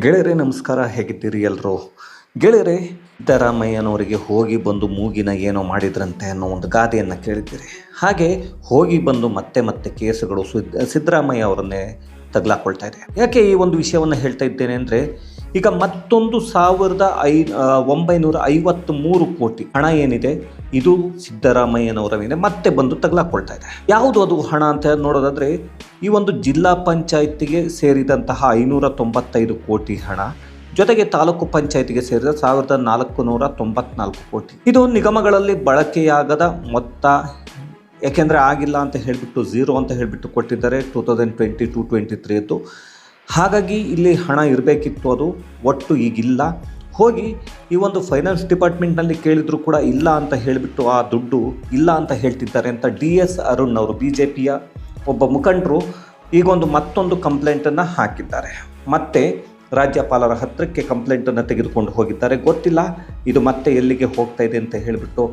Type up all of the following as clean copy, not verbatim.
ಗೆಳೆಯರೇ ನಮಸ್ಕಾರ, ಹೇಗಿದ್ದೀರಿ ಎಲ್ಲರೂ? ಗೆಳೆಯರೇ, ಸಿದ್ದರಾಮಯ್ಯನವರಿಗೆ ಹೋಗಿ ಬಂದು ಮೂಗಿನ ಏನೋ ಮಾಡಿದ್ರಂತೆ ಅನ್ನೋ ಒಂದು ಗಾದೆಯನ್ನು ಕೇಳಿದ್ದೀರಿ. ಹಾಗೆ ಹೋಗಿ ಬಂದು ಮತ್ತೆ ಕೇಸುಗಳು ಸಿದ್ದರಾಮಯ್ಯ ಅವರನ್ನೇ ತಗಲಾಕೊಳ್ತಾ ಇದೆ. ಯಾಕೆ ಈ ಒಂದು ವಿಷಯವನ್ನು ಹೇಳ್ತಾ ಇದ್ದೇನೆ ಅಂದರೆ, ಈಗ ಮತ್ತೊಂದು 1953 ಕೋಟಿ ಹಣ ಏನಿದೆ, ಇದು ಸಿದ್ದರಾಮಯ್ಯನವರ ಮೇಲೆ ಮತ್ತೆ ಬಂದು ತಗಲಾಕೊಳ್ತಾ ಇದೆ. ಯಾವುದು ಅದು ಹಣ ಅಂತ ನೋಡೋದಾದರೆ, ಈ ಒಂದು ಜಿಲ್ಲಾ ಪಂಚಾಯತಿಗೆ ಸೇರಿದಂತಹ 595 ಕೋಟಿ ಹಣ, ಜೊತೆಗೆ ತಾಲೂಕು ಪಂಚಾಯತಿಗೆ ಸೇರಿದ 1494 ಕೋಟಿ. ಇದು ನಿಗಮಗಳಲ್ಲಿ ಬಳಕೆಯಾಗದ ಮೊತ್ತ. ಯಾಕೆಂದರೆ ಆಗಿಲ್ಲ ಅಂತ ಹೇಳಿಬಿಟ್ಟು 0 ಅಂತ ಹೇಳಿಬಿಟ್ಟು ಕೊಟ್ಟಿದ್ದಾರೆ 2022-23 ಹಾಗಾಗಿ ಇಲ್ಲಿ ಹಣ ಇರಬೇಕಿತ್ತು, ಅದು ಒಟ್ಟು ಈಗಿಲ್ಲ. ಹೋಗಿ ಈ ಒಂದು ಫೈನಾನ್ಸ್ ಡಿಪಾರ್ಟ್ಮೆಂಟ್ನಲ್ಲಿ ಕೇಳಿದ್ರು ಕೂಡ ಇಲ್ಲ ಅಂತ ಹೇಳಿಬಿಟ್ಟು ಆ ದುಡ್ಡು ಇಲ್ಲ ಅಂತ ಹೇಳ್ತಿದ್ದಾರೆ ಅಂತ DS ಅರುಣ್ ಅವರು, BJPಯ ಒಬ್ಬ ಮುಖಂಡರು, ಈಗೊಂದು ಮತ್ತೊಂದು ಕಂಪ್ಲೇಂಟನ್ನು ಹಾಕಿದ್ದಾರೆ. ಮತ್ತೆ ರಾಜ್ಯಪಾಲರ ಹತ್ತಿರಕ್ಕೆ ಕಂಪ್ಲೇಂಟನ್ನು ತೆಗೆದುಕೊಂಡು ಹೋಗಿದ್ದಾರೆ. ಗೊತ್ತಿಲ್ಲ ಇದು ಮತ್ತೆ ಎಲ್ಲಿಗೆ ಹೋಗ್ತಾ ಇದೆ ಅಂತ ಹೇಳಿಬಿಟ್ಟು.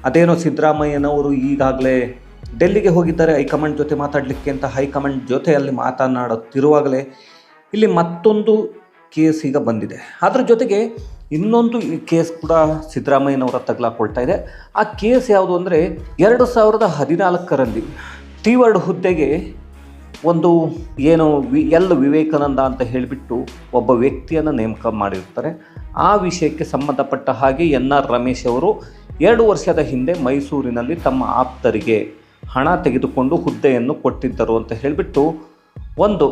ಅದೇನೋ ಸಿದ್ದರಾಮಯ್ಯನವರು ಈಗಾಗಲೇ ಡೆಲ್ಲಿಗೆ ಹೋಗಿದ್ದಾರೆ ಹೈಕಮಾಂಡ್ ಜೊತೆ ಮಾತಾಡಲಿಕ್ಕೆ ಅಂತ. ಹೈಕಮಾಂಡ್ ಜೊತೆ ಅಲ್ಲಿ ಮಾತನಾಡುತ್ತಿರುವಾಗಲೇ ಇಲ್ಲಿ ಮತ್ತೊಂದು ಕೇಸ್ ಈಗ ಬಂದಿದೆ. ಅದರ ಜೊತೆಗೆ ಇನ್ನೊಂದು ಕೇಸ್ ಕೂಡ ಸಿದ್ದರಾಮಯ್ಯನವರ ತಗಲಾಕೊಳ್ತಾ ಇದೆ. ಆ ಕೇಸ್ ಯಾವುದು ಅಂದರೆ, 2014ರಲ್ಲಿ ಸ್ಟೀವರ್ಡ್ ಹುದ್ದೆಗೆ ಒಂದು ಏನು ಎಲ್ ವಿವೇಕಾನಂದ ಅಂತ ಹೇಳಿಬಿಟ್ಟು ಒಬ್ಬ ವ್ಯಕ್ತಿಯನ್ನು ನೇಮಕ ಮಾಡಿರ್ತಾರೆ. ಆ ವಿಷಯಕ್ಕೆ ಸಂಬಂಧಪಟ್ಟ ಹಾಗೆ NR ರಮೇಶ್ ಅವರು 2 ವರ್ಷದ ಹಿಂದೆ ಮೈಸೂರಿನಲ್ಲಿ ತಮ್ಮ ಆಪ್ತರಿಗೆ ಹಣ ತೆಗೆದುಕೊಂಡು ಹುದ್ದೆಯನ್ನು ಕೊಟ್ಟಿದ್ದರು ಅಂತ ಹೇಳಿಬಿಟ್ಟು ಒಂದು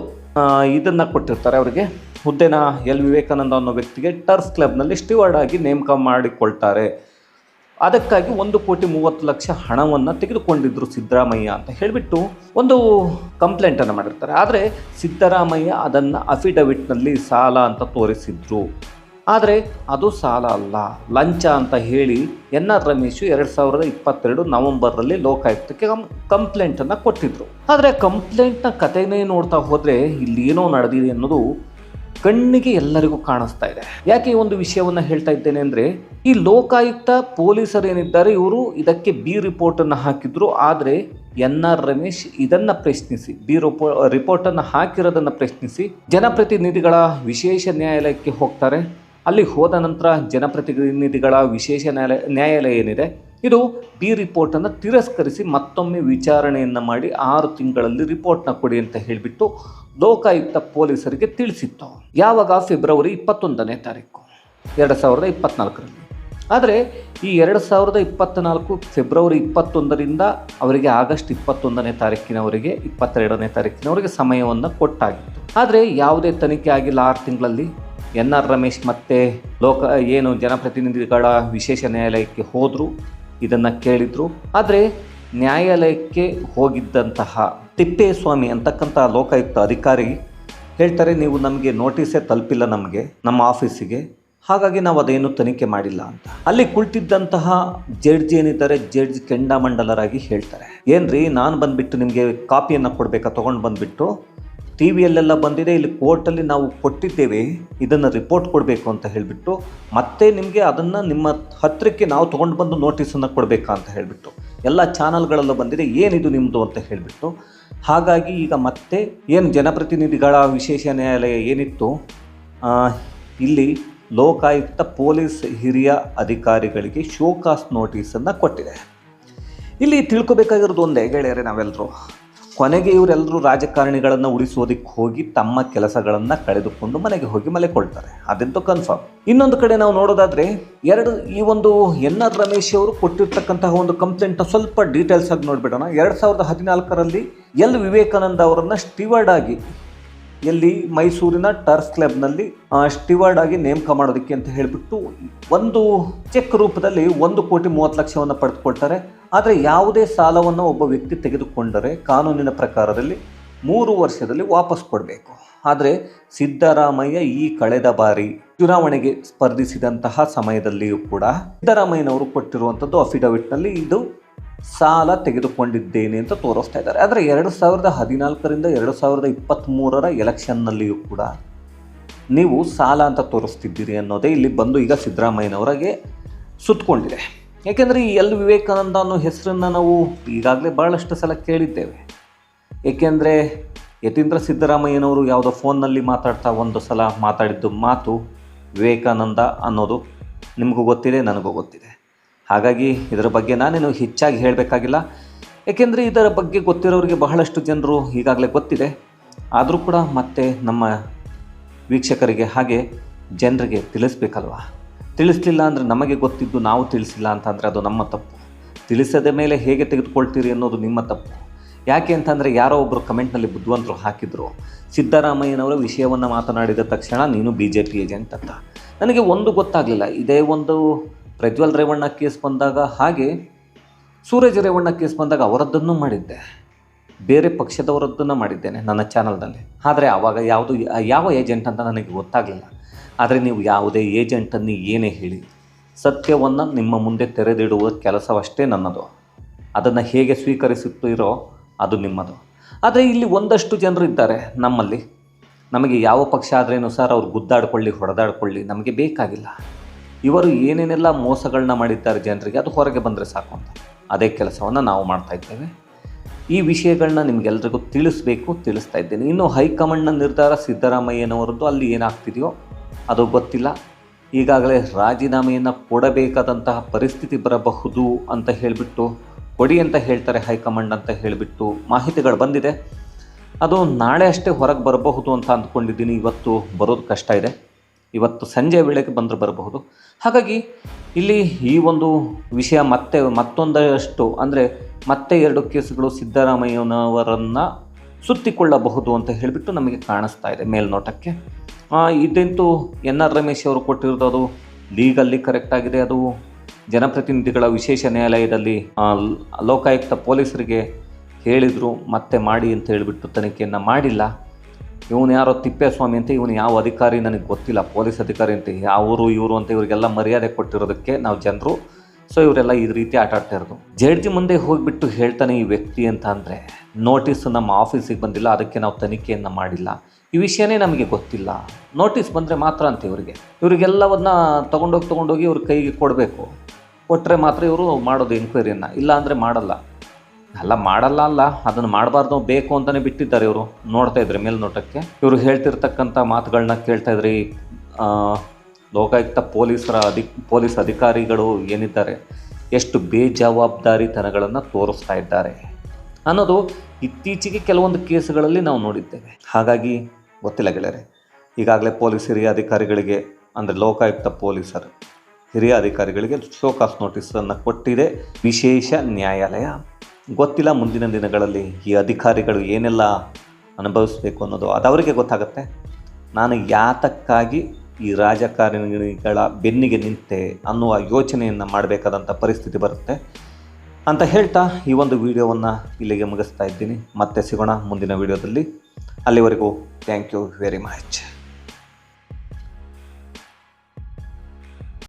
ಇದನ್ನು ಕೊಟ್ಟಿರ್ತಾರೆ. ಅವರಿಗೆ ಹುದ್ದೆನ ಎಲ್ ವಿವೇಕಾನಂದ ಅನ್ನೋ ವ್ಯಕ್ತಿಗೆ ಟರ್ಫ್ ಕ್ಲಬ್ನಲ್ಲಿ ಸ್ಟೀವರ್ಡ್ ಆಗಿ ನೇಮಕ ಮಾಡಿಕೊಳ್ತಾರೆ. ಅದಕ್ಕಾಗಿ 1,30,00,000 ಹಣವನ್ನು ತೆಗೆದುಕೊಂಡಿದ್ದರು ಸಿದ್ದರಾಮಯ್ಯ ಅಂತ ಹೇಳಿಬಿಟ್ಟು ಒಂದು ಕಂಪ್ಲೇಂಟನ್ನು ಮಾಡಿರ್ತಾರೆ. ಆದರೆ ಸಿದ್ದರಾಮಯ್ಯ ಅದನ್ನು ಅಫಿಡವಿಟ್ನಲ್ಲಿ ಸಾಲ ಅಂತ ತೋರಿಸಿದ್ರು. ಆದರೆ ಅದು ಸಾಲ ಅಲ್ಲ, ಲಂಚ ಅಂತ ಹೇಳಿ NR ರಮೇಶ್ 2022 ನವೆಂಬರ್ನಲ್ಲಿ ಲೋಕಾಯುಕ್ತಕ್ಕೆ ಕಂಪ್ಲೇಂಟನ್ನು ಕೊಟ್ಟಿದ್ರು. ಆದರೆ ಕಂಪ್ಲೇಂಟ್ನ ಕಥೆನೇ ನೋಡ್ತಾ ಹೋದರೆ ಇಲ್ಲಿ ಏನೋ ನಡೆದಿದೆ ಅನ್ನೋದು ಕಣ್ಣಿಗೆ ಎಲ್ಲರಿಗೂ ಕಾಣಿಸ್ತಾ ಇದೆ. ಯಾಕೆ ಈ ಒಂದು ವಿಷಯವನ್ನು ಹೇಳ್ತಾ ಇದ್ದೇನೆ ಅಂದರೆ, ಈ ಲೋಕಾಯುಕ್ತ ಪೊಲೀಸರು ಏನಿದ್ದಾರೆ ಇವರು ಇದಕ್ಕೆ B ರಿಪೋರ್ಟನ್ನು ಹಾಕಿದ್ರು. ಆದರೆ NR ರಮೇಶ್ ಇದನ್ನು ಪ್ರಶ್ನಿಸಿ, B ರಿಪೋರ್ಟನ್ನು ಹಾಕಿರೋದನ್ನು ಪ್ರಶ್ನಿಸಿ ಜನಪ್ರತಿನಿಧಿಗಳ ವಿಶೇಷ ನ್ಯಾಯಾಲಯಕ್ಕೆ ಹೋಗ್ತಾರೆ. ಅಲ್ಲಿ ಹೋದ ನಂತರ ಜನಪ್ರತಿನಿಧಿಗಳ ವಿಶೇಷ ನ್ಯಾಯಾಲಯ ಏನಿದೆ ಇದು B ರಿಪೋರ್ಟನ್ನು ತಿರಸ್ಕರಿಸಿ ಮತ್ತೊಮ್ಮೆ ವಿಚಾರಣೆಯನ್ನು ಮಾಡಿ 6 ತಿಂಗಳಲ್ಲಿ ರಿಪೋರ್ಟ್ನ ಕೊಡಿ ಅಂತ ಹೇಳಿಬಿಟ್ಟು ಲೋಕಾಯುಕ್ತ ಪೊಲೀಸರಿಗೆ ತಿಳಿಸಿತ್ತು. ಯಾವಾಗ? ಫೆಬ್ರವರಿ 21ನೇ ತಾರೀಕು 2024ರಲ್ಲಿ. ಆದರೆ ಈ 2024 ಫೆಬ್ರವರಿ 21ರಿಂದ ಅವರಿಗೆ ಆಗಸ್ಟ್ 21ನೇ ತಾರೀಕಿನವರೆಗೆ 22ನೇ ತಾರೀಕಿನವರೆಗೆ ಸಮಯವನ್ನು ಕೊಟ್ಟಾಗಿತ್ತು. ಆದರೆ ಯಾವುದೇ ತನಿಖೆ ಆಗಿಲ್ಲ 6 ತಿಂಗಳಲ್ಲಿ. NR ರಮೇಶ್ ಮತ್ತೆ ಜನಪ್ರತಿನಿಧಿಗಳ ವಿಶೇಷ ನ್ಯಾಯಾಲಯಕ್ಕೆ ಹೋದರು, ಇದನ್ನು ಕೇಳಿದರು. ಆದರೆ ನ್ಯಾಯಾಲಯಕ್ಕೆ ಹೋಗಿದ್ದಂತಹ ತಿಪ್ಪೇಸ್ವಾಮಿ ಅಂತಕ್ಕಂಥ ಲೋಕಾಯುಕ್ತ ಅಧಿಕಾರಿ ಹೇಳ್ತಾರೆ, ನೀವು ನಮಗೆ ನೋಟಿಸೇ ತಲುಪಿಲ್ಲ ನಮ್ಮ ಆಫೀಸಿಗೆ, ಹಾಗಾಗಿ ನಾವು ಅದೇನು ತನಿಖೆ ಮಾಡಿಲ್ಲ ಅಂತ. ಅಲ್ಲಿ ಕುಳಿತಿದ್ದಂತಹ ಜಡ್ಜ್ ಏನಿದ್ದಾರೆ, ಜಡ್ಜ್ ಕೆಂಡಾಮಂಡಲರಾಗಿ ಹೇಳ್ತಾರೆ, ಏನ್ರಿ ನಾನು ಬಂದುಬಿಟ್ಟು ನಿಮಗೆ ಕಾಪಿಯನ್ನು ಕೊಡಬೇಕಾ, ತೊಗೊಂಡು ಬಂದುಬಿಟ್ಟು TVಯಲ್ಲೆಲ್ಲ ಬಂದಿದೆ, ಇಲ್ಲಿ ಕೋರ್ಟಲ್ಲಿ ನಾವು ಕೊಟ್ಟಿದ್ದೇವೆ, ಇದನ್ನು ರಿಪೋರ್ಟ್ ಕೊಡಬೇಕು ಅಂತ ಹೇಳಿಬಿಟ್ಟು ಮತ್ತೆ ನಿಮಗೆ ಅದನ್ನು ನಿಮ್ಮ ಹತ್ತಿರಕ್ಕೆ ನಾವು ತೊಗೊಂಡು ಬಂದು ನೋಟಿಸನ್ನು ಕೊಡಬೇಕಾ ಅಂತ ಹೇಳಿಬಿಟ್ಟು ಎಲ್ಲ ಚಾನಲ್ಗಳೆಲ್ಲ ಬಂದಿದೆ, ಏನಿದು ನಿಮ್ಮದು ಅಂತ ಹೇಳಿಬಿಟ್ಟು. ಹಾಗಾಗಿ ಈಗ ಮತ್ತೆ ಏನು ಜನಪ್ರತಿನಿಧಿಗಳ ವಿಶೇಷ ನ್ಯಾಯಾಲಯ ಏನಿತ್ತು, ಇಲ್ಲಿ ಲೋಕಾಯುಕ್ತ ಪೊಲೀಸ್ ಹಿರಿಯ ಅಧಿಕಾರಿಗಳಿಗೆ ಶೋಕಾಸ್ ನೋಟಿಸನ್ನು ಕೊಟ್ಟಿದೆ. ಇಲ್ಲಿ ತಿಳ್ಕೊಬೇಕಾಗಿರೋದು ಒಂದೇ ಗೆಳೆಯರೆ, ನಾವೆಲ್ಲರೂ ಕೊನೆಗೆ ಇವರೆಲ್ಲರೂ ರಾಜಕಾರಣಿಗಳನ್ನು ಉಳಿಸೋದಕ್ಕೆ ಹೋಗಿ ತಮ್ಮ ಕೆಲಸಗಳನ್ನು ಕಳೆದುಕೊಂಡು ಮನೆಗೆ ಹೋಗಿ ಮಲೆಕೊಳ್ತಾರೆ, ಅದಂತೂ ಕನ್ಫರ್ಮ್. ಇನ್ನೊಂದು ಕಡೆ ನಾವು ನೋಡೋದಾದರೆ ಈ ಒಂದು NR ರಮೇಶ್ ಅವರು ಕೊಟ್ಟಿರ್ತಕ್ಕಂತಹ ಒಂದು ಕಂಪ್ಲೇಂಟ್ನ ಸ್ವಲ್ಪ ಡೀಟೇಲ್ಸ್ ಆಗಿ ನೋಡಿಬಿಡೋಣ. 2014ರಲ್ಲಿ ಎಲ್ ವಿವೇಕಾನಂದ ಅವರನ್ನು ಸ್ಟೀವರ್ಡ್ ಆಗಿ ಎಲ್ಲಿ ಮೈಸೂರಿನ ಟರ್ಫ್ ಕ್ಲಬ್ನಲ್ಲಿ ಸ್ಟೀವರ್ಡ್ ಆಗಿ ನೇಮಕ ಮಾಡೋದಕ್ಕೆ ಅಂತ ಹೇಳಿಬಿಟ್ಟು ಒಂದು ಚೆಕ್ ರೂಪದಲ್ಲಿ 1,30,00,000 ಪಡೆದುಕೊಳ್ತಾರೆ. ಆದರೆ ಯಾವುದೇ ಸಾಲವನ್ನು ಒಬ್ಬ ವ್ಯಕ್ತಿ ತೆಗೆದುಕೊಂಡರೆ ಕಾನೂನಿನ ಪ್ರಕಾರದಲ್ಲಿ 3 ವರ್ಷದಲ್ಲಿ ವಾಪಸ್ ಕೊಡಬೇಕು. ಆದರೆ ಸಿದ್ದರಾಮಯ್ಯ ಈ ಕಳೆದ ಬಾರಿ ಚುನಾವಣೆಗೆ ಸ್ಪರ್ಧಿಸಿದಂತಹ ಸಮಯದಲ್ಲಿಯೂ ಕೂಡ ಸಿದ್ದರಾಮಯ್ಯನವರು ಕೊಟ್ಟಿರುವಂಥದ್ದು ಅಫಿಡವಿಟ್ನಲ್ಲಿ ಇದು ಸಾಲ ತೆಗೆದುಕೊಂಡಿದ್ದೇನೆ ಅಂತ ತೋರಿಸ್ತಾ ಇದ್ದಾರೆ. ಆದರೆ 2014ರಿಂದ 2023 ಎಲೆಕ್ಷನ್ನಲ್ಲಿಯೂ ಕೂಡ ನೀವು ಸಾಲ ಅಂತ ತೋರಿಸ್ತಿದ್ದೀರಿ ಅನ್ನೋದೇ ಇಲ್ಲಿ ಬಂದು ಈಗ ಸಿದ್ದರಾಮಯ್ಯನವರಿಗೆ ಸುತ್ತಕೊಂಡಿದೆ. ಏಕೆಂದರೆ ಈ ಎಲ್ ವಿವೇಕಾನಂದ ಅನ್ನೋ ಹೆಸರನ್ನು ನಾವು ಈಗಾಗಲೇ ಭಾಳಷ್ಟು ಸಲ ಕೇಳಿದ್ದೇವೆ. ಏಕೆಂದರೆ ಯತೀಂದ್ರ ಸಿದ್ದರಾಮಯ್ಯನವರು ಯಾವುದೋ ಫೋನ್ನಲ್ಲಿ ಮಾತಾಡ್ತಾ ಒಂದು ಸಲ ಮಾತಾಡಿದ್ದು ಮಾತು ವಿವೇಕಾನಂದ ಅನ್ನೋದು ನಿಮಗೂ ಗೊತ್ತಿದೆ, ನನಗೂ ಗೊತ್ತಿದೆ. ಹಾಗಾಗಿ ಇದರ ಬಗ್ಗೆ ನಾನೇನು ಹೆಚ್ಚಾಗಿ ಹೇಳಬೇಕಾಗಿಲ್ಲ. ಏಕೆಂದರೆ ಇದರ ಬಗ್ಗೆ ಗೊತ್ತಿರೋರಿಗೆ ಬಹಳಷ್ಟು ಜನರು ಈಗಾಗಲೇ ಗೊತ್ತಿದೆ. ಆದರೂ ಕೂಡ ಮತ್ತೆ ನಮ್ಮ ವೀಕ್ಷಕರಿಗೆ ಹಾಗೆ ಜನರಿಗೆ ತಿಳಿಸ್ಬೇಕಲ್ವ. ತಿಳಿಸ್ಲಿಲ್ಲ ಅಂದರೆ ನಮಗೆ ಗೊತ್ತಿದ್ದು ನಾವು ತಿಳಿಸಿಲ್ಲ ಅಂತಂದರೆ ಅದು ನಮ್ಮ ತಪ್ಪು. ತಿಳಿಸದ ಮೇಲೆ ಹೇಗೆ ತೆಗೆದುಕೊಳ್ತೀರಿ ಅನ್ನೋದು ನಿಮ್ಮ ತಪ್ಪು. ಯಾಕೆ ಅಂತಂದರೆ ಯಾರೋ ಒಬ್ಬರು ಕಮೆಂಟ್ನಲ್ಲಿ ಬುದ್ಧಿವಂತರು ಹಾಕಿದರು, ಸಿದ್ದರಾಮಯ್ಯನವರ ವಿಷಯವನ್ನು ಮಾತನಾಡಿದ ತಕ್ಷಣ ನೀನು BJP ಏಜೆಂಟ್ ಅಂತ. ನನಗೆ ಒಂದು ಗೊತ್ತಾಗಲಿಲ್ಲ. ಇದೇ ಒಂದು ಪ್ರಜ್ವಲ್ ರೇವಣ್ಣ ಕೇಸ್ ಬಂದಾಗ ಹಾಗೆ ಸೂರಜ್ ರೇವಣ್ಣ ಕೇಸ್ ಬಂದಾಗ ಅವರದ್ದನ್ನು ಮಾಡಿದ್ದೆ, ಬೇರೆ ಪಕ್ಷದವರದ್ದನ್ನು ಮಾಡಿದ್ದೇನೆ ನನ್ನ ಚಾನಲ್ನಲ್ಲಿ. ಆದರೆ ಆವಾಗ ಯಾವ ಏಜೆಂಟ್ ಅಂತ ನನಗೆ ಗೊತ್ತಾಗಲಿಲ್ಲ. ಆದರೆ ನೀವು ಯಾವುದೇ ಏಜೆಂಟನ್ನು ಏನೇ ಹೇಳಿ ಸತ್ಯವನ್ನು ನಿಮ್ಮ ಮುಂದೆ ತೆರೆದಿಡುವ ಕೆಲಸವಷ್ಟೇ ನನ್ನದು. ಅದನ್ನು ಹೇಗೆ ಸ್ವೀಕರಿಸುತ್ತೀರೋ ಅದು ನಿಮ್ಮದು. ಆದರೆ ಇಲ್ಲಿ ಒಂದಷ್ಟು ಜನರು ಇದ್ದಾರೆ ನಮ್ಮಲ್ಲಿ, ನಮಗೆ ಯಾವ ಪಕ್ಷ ಆದ್ರೇನು ಸರ್ ಅವ್ರು ಗುದ್ದಾಡ್ಕೊಳ್ಳಿ ಹೊಡೆದಾಡ್ಕೊಳ್ಳಿ ನಮಗೆ ಬೇಕಾಗಿಲ್ಲ. ಇವರು ಏನೇನೆಲ್ಲ ಮೋಸಗಳನ್ನ ಮಾಡಿದ್ದಾರೆ ಜನರಿಗೆ ಅದು ಹೊರಗೆ ಬಂದರೆ ಸಾಕು ಅಂತ ಅದೇ ಕೆಲಸವನ್ನು ನಾವು ಮಾಡ್ತಾಯಿದ್ದೇವೆ. ಈ ವಿಷಯಗಳನ್ನ ನಿಮಗೆಲ್ರಿಗೂ ತಿಳಿಸ್ಬೇಕು, ತಿಳಿಸ್ತಾ ಇದ್ದೇನೆ. ಇನ್ನು ಹೈಕಮಾಂಡ್ನ ನಿರ್ಧಾರ ಸಿದ್ದರಾಮಯ್ಯನವರದ್ದು ಅಲ್ಲಿ ಏನಾಗ್ತಿದೆಯೋ ಅದು ಗೊತ್ತಿಲ್ಲ. ಈಗಾಗಲೇ ರಾಜೀನಾಮೆಯನ್ನು ಕೊಡಬೇಕಾದಂತಹ ಪರಿಸ್ಥಿತಿ ಬರಬಹುದು ಅಂತ ಹೇಳಿಬಿಟ್ಟು ಕೊಡಿ ಅಂತ ಹೇಳ್ತಾರೆ ಹೈಕಮಾಂಡ್ ಅಂತ ಹೇಳಿಬಿಟ್ಟು ಮಾಹಿತಿಗಳು ಬಂದಿದೆ. ಅದು ನಾಳೆ ಅಷ್ಟೇ ಹೊರಗೆ ಬರಬಹುದು ಅಂತ ಅಂದ್ಕೊಂಡಿದ್ದೀನಿ. ಇವತ್ತು ಬರೋದು ಕಷ್ಟ ಇದೆ, ಇವತ್ತು ಸಂಜೆ ವೇಳೆಗೆ ಬಂದರೂ ಬರಬಹುದು. ಹಾಗಾಗಿ ಇಲ್ಲಿ ಈ ಒಂದು ವಿಷಯ ಮತ್ತೊಂದಷ್ಟು ಅಂದರೆ ಮತ್ತೆ 2 ಕೇಸುಗಳು ಸಿದ್ದರಾಮಯ್ಯನವರನ್ನು ಸುತ್ತಿಕೊಳ್ಳಬಹುದು ಅಂತ ಹೇಳಿಬಿಟ್ಟು ನಮಗೆ ಕಾಣಿಸ್ತಾ ಇದೆ ಮೇಲ್ನೋಟಕ್ಕೆ. ಇದಂತೂ NR ರಮೇಶ್ ಅವರು ಕೊಟ್ಟಿರೋದು ಅದು ಲೀಗಲ್ಲಿ ಕರೆಕ್ಟ್ ಆಗಿದೆ. ಅದು ಜನಪ್ರತಿನಿಧಿಗಳ ವಿಶೇಷ ನ್ಯಾಯಾಲಯದಲ್ಲಿ ಲೋಕಾಯುಕ್ತ ಪೊಲೀಸರಿಗೆ ಹೇಳಿದರು ಮತ್ತೆ ಮಾಡಿ ಅಂತ ಹೇಳಿಬಿಟ್ಟು ತನಿಖೆಯನ್ನು ಮಾಡಿಲ್ಲ. ಇವನು ಯಾರೋ ತಿಪ್ಪೇಸ್ವಾಮಿ ಅಂತ, ಇವನು ಯಾವ ಅಧಿಕಾರಿ ನನಗೆ ಗೊತ್ತಿಲ್ಲ, ಪೊಲೀಸ್ ಅಧಿಕಾರಿ ಅಂತ, ಯಾವರು ಇವರು ಅಂತ ಇವರಿಗೆಲ್ಲ ಮರ್ಯಾದೆ ಕೊಟ್ಟಿರೋದಕ್ಕೆ ನಾವು ಜನರು. ಸೊ ಇವರೆಲ್ಲ ಈ ರೀತಿ ಆಟ ಆಡ್ತಾ ಇರೋದು. ಜಡ್ಜಿ ಮುಂದೆ ಹೋಗಿಬಿಟ್ಟು ಹೇಳ್ತಾನೆ ಈ ವ್ಯಕ್ತಿ ಅಂತ ಅಂದರೆ ನೋಟಿಸ್ ನಮ್ಮ ಆಫೀಸಿಗೆ ಬಂದಿಲ್ಲ, ಅದಕ್ಕೆ ನಾವು ತನಿಖೆಯನ್ನು ಮಾಡಿಲ್ಲ, ಈ ವಿಷಯನೇ ನಮಗೆ ಗೊತ್ತಿಲ್ಲ, ನೋಟಿಸ್ ಬಂದರೆ ಮಾತ್ರ ಅಂತ ಇವರಿಗೆಲ್ಲವನ್ನ ತೊಗೊಂಡೋಗಿ ಇವ್ರ ಕೈಗೆ ಕೊಡಬೇಕು. ಕೊಟ್ಟರೆ ಮಾತ್ರ ಇವರು ಮಾಡೋದು ಎಂಕ್ವೈರಿಯನ್ನು, ಇಲ್ಲ ಅಂದರೆ ಮಾಡಲ್ಲ. ಅದನ್ನು ಮಾಡಬಾರ್ದು, ಬೇಕು ಅಂತಲೇ ಬಿಟ್ಟಿದ್ದಾರೆ ಇವರು. ನೋಡ್ತಾ ಇದ್ರೆ ಮೇಲ್ನೋಟಕ್ಕೆ ಇವರು ಹೇಳ್ತಿರ್ತಕ್ಕಂಥ ಮಾತುಗಳನ್ನ ಕೇಳ್ತಾ ಇದ್ರಿ. ಲೋಕಾಯುಕ್ತ ಪೊಲೀಸ್ ಅಧಿಕಾರಿಗಳು ಏನಿದ್ದಾರೆ ಎಷ್ಟು ಬೇಜವಾಬ್ದಾರಿತನಗಳನ್ನು ತೋರಿಸ್ತಾ ಇದ್ದಾರೆ ಅನ್ನೋದು ಇತ್ತೀಚೆಗೆ ಕೆಲವೊಂದು ಕೇಸುಗಳಲ್ಲಿ ನಾವು ನೋಡಿದ್ದೇವೆ. ಹಾಗಾಗಿ ಗೊತ್ತಿಲ್ಲ ಗೆಳೆಯರೆ, ಈಗಾಗಲೇ ಪೊಲೀಸ್ ಹಿರಿಯ ಅಧಿಕಾರಿಗಳಿಗೆ ಅಂದರೆ ಲೋಕಾಯುಕ್ತ ಪೊಲೀಸರು ಹಿರಿಯ ಅಧಿಕಾರಿಗಳಿಗೆ ಶೋಕಾಸ್ ನೋಟಿಸನ್ನು ಕೊಟ್ಟಿದೆ ವಿಶೇಷ ನ್ಯಾಯಾಲಯ. ಗೊತ್ತಿಲ್ಲ ಮುಂದಿನ ದಿನಗಳಲ್ಲಿ ಈ ಅಧಿಕಾರಿಗಳು ಏನೆಲ್ಲ ಅನುಭವಿಸಬೇಕು ಅನ್ನೋದು ಅದು ಅವರಿಗೆ ಗೊತ್ತಾಗುತ್ತೆ. ನಾನು ಯಾತಕ್ಕಾಗಿ ಈ ರಾಜಕಾರಣಿಗಳ ಬೆನ್ನಿಗೆ ನಿಂತೆ ಅನ್ನುವ ಯೋಚನೆಯನ್ನು ಮಾಡಬೇಕಾದಂಥ ಪರಿಸ್ಥಿತಿ ಬರುತ್ತೆ ಅಂತ ಹೇಳ್ತಾ ಈ ಒಂದು ವಿಡಿಯೋವನ್ನು ಇಲ್ಲಿಗೆ ಮುಗಿಸ್ತಾ ಇದ್ದೀನಿ. ಮತ್ತೆ ಸಿಗೋಣ ಮುಂದಿನ ವಿಡಿಯೋದಲ್ಲಿ. ಅಲ್ಲಿವರೆಗೂ ಥ್ಯಾಂಕ್ ಯು ವೆರಿ ಮಚ್.